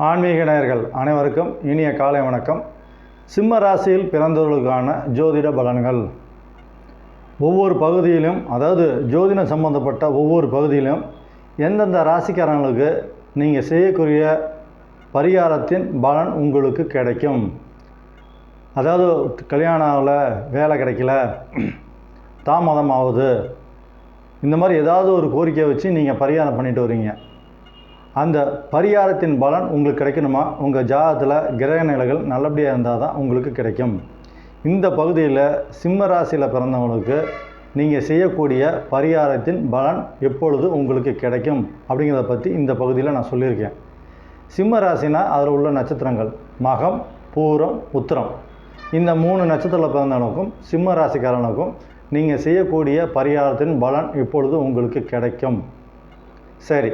ஆன்மீக நேயர்கள் அனைவருக்கும் இனிய காலை வணக்கம். சிம்ம ராசியில் பிறந்தவர்களுக்கான ஜோதிட பலன்கள். ஒவ்வொரு பகுதியிலும், அதாவது ஜோதிடம் சம்பந்தப்பட்ட ஒவ்வொரு பகுதியிலும் எந்தெந்த ராசிக்காரங்களுக்கு நீங்கள் செய்யக்கூடிய பரிகாரத்தின் பலன் உங்களுக்கு கிடைக்கும். அதாவது கல்யாணம் ஆகலை, வேலை கிடைக்கல, தாமதம் ஆகுது, இந்த மாதிரி ஏதாவது ஒரு கோரிக்கையை வச்சு நீங்கள் பரிகாரம் பண்ணிட்டு வரீங்க. அந்த பரிகாரத்தின் பலன் உங்களுக்கு கிடைக்கணுமா? உங்கள் ஜாதகத்தில் கிரக நிலைகள் நல்லபடியாக இருந்தால் தான் உங்களுக்கு கிடைக்கும். இந்த பகுதியில் சிம்ம ராசியில் பிறந்தவங்களுக்கு நீங்கள் செய்யக்கூடிய பரிகாரத்தின் பலன் எப்பொழுது உங்களுக்கு கிடைக்கும் அப்படிங்கிறத பற்றி இந்த பகுதியில் நான் சொல்லியிருக்கேன். சிம்ம ராசினா அதில் உள்ள நட்சத்திரங்கள் மகம், பூரம், உத்திரம். இந்த 3 நட்சத்திரத்தில் பிறந்தவனுக்கும் சிம்ம ராசிக்காரனுக்கும் நீங்கள் செய்யக்கூடிய பரிகாரத்தின் பலன் இப்பொழுது உங்களுக்கு கிடைக்கும். சரி,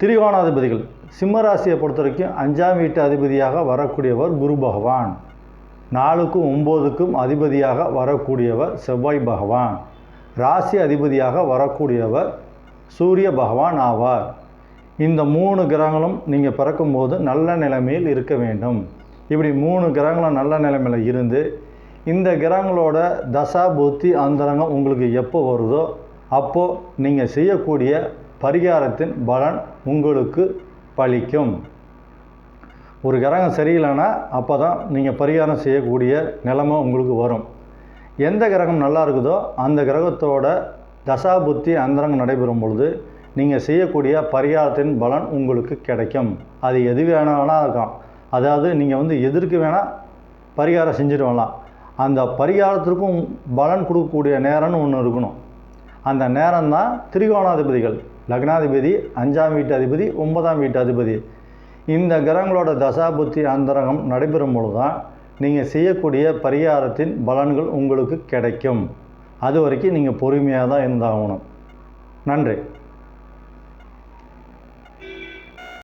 திரிகோணாதிபதிகள். சிம்ம ராசியை பொறுத்த வரைக்கும் 5ஆம் வீட்டு அதிபதியாக வரக்கூடியவர் குரு பகவான். 4க்கும் 9க்கும் அதிபதியாக வரக்கூடியவர் செவ்வாய் பகவான். ராசி அதிபதியாக வரக்கூடியவர் சூரிய பகவான் ஆவார். இந்த 3 கிரகங்களும் நீங்கள் பிறக்கும்போது நல்ல நிலைமையில் இருக்க வேண்டும். இப்படி 3 கிரகங்களும் நல்ல நிலைமையில் இருந்து இந்த கிரகங்களோட தசா புத்தி அந்தரங்கம் உங்களுக்கு எப்போ வருதோ அப்போது நீங்கள் செய்யக்கூடிய பரிகாரத்தின் பலன் உங்களுக்கு பலிக்கும். ஒரு கிரகம் சரியில்லைன்னா அப்போ தான் நீங்கள் பரிகாரம் செய்யக்கூடிய நிலைமை உங்களுக்கு வரும். எந்த கிரகம் நல்லா இருக்குதோ அந்த கிரகத்தோட தசா புத்தி அந்தரங்கம் நடைபெறும் பொழுது நீங்கள் செய்யக்கூடிய பரிகாரத்தின் பலன் உங்களுக்கு கிடைக்கும். அது எது வேணாலும் இருக்கும். அதாவது நீங்கள் எதற்கு வேணால் பரிகாரம் செஞ்சுட்டு வரலாம். அந்த பரிகாரத்திற்கும் பலன் கொடுக்கக்கூடிய நேரம்னு ஒன்று இருக்கணும். அந்த நேரம்தான் திரிகோணாதிபதிகள். லக்னாதிபதி, 5ஆம் வீட்டு அதிபதி, 9ஆம் வீட்டு அதிபதி. இந்த கிரகங்களோட தசாபுத்தி அந்தரங்கம் நடைபெறும் பொழுது தான் நீங்கள் செய்யக்கூடிய பரிகாரத்தின் பலன்கள் உங்களுக்கு கிடைக்கும். அது வரைக்கும் நீங்கள் பொறுமையாக தான் இருந்தாகணும். நன்றி.